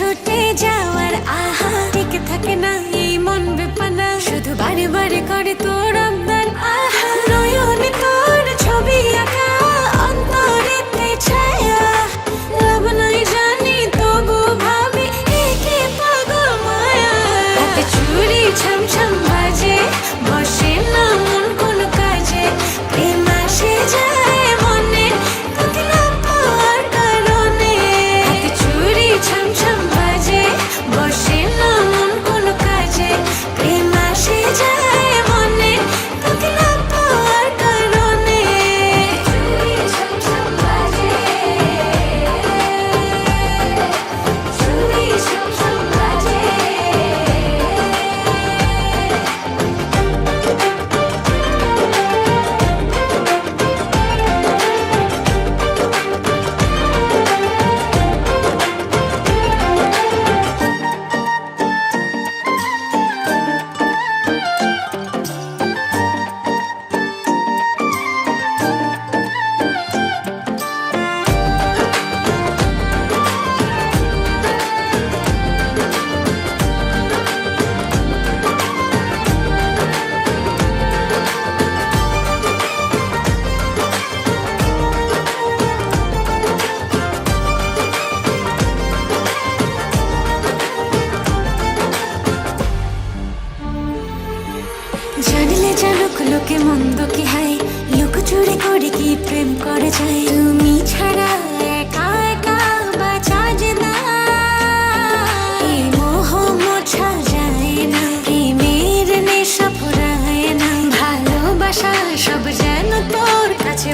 ছুটে যাওয়ার আহা টিকে থাকে না এই মন বেপানা শুধু বারে বারে করে তোর আমদান আহা নয়নে তোর ছবি আঁকা অন্তরেতে ছায়া লাভ নাই জানি তবু ভাবি একে পাগল মায়া হাতে চুড়ি ছমছম বাজে বসে না মন কোন কাজে প্রেম আসে যায় মনে তোকে না পাওয়ার কারণে হাতে চুড়ি ছমছম বাজে বসে না মন কোন কাজে প্রেম আসে যায় মনে তোকে না পাওয়ার কারণে চুড়ি ছমছম বাজে চুড়ি ছমছম বাজে জানলে জানুক লোকে মন্দ কি হাই লোক চুরি করে কি প্রেম করে যায় তুমি ছাড়া একা একা বাঁচা যে না এই মোহ মোছা যায় না প্রেমের নেশা ফুরায় না ভালোবাসা সব যেন তোর কাছে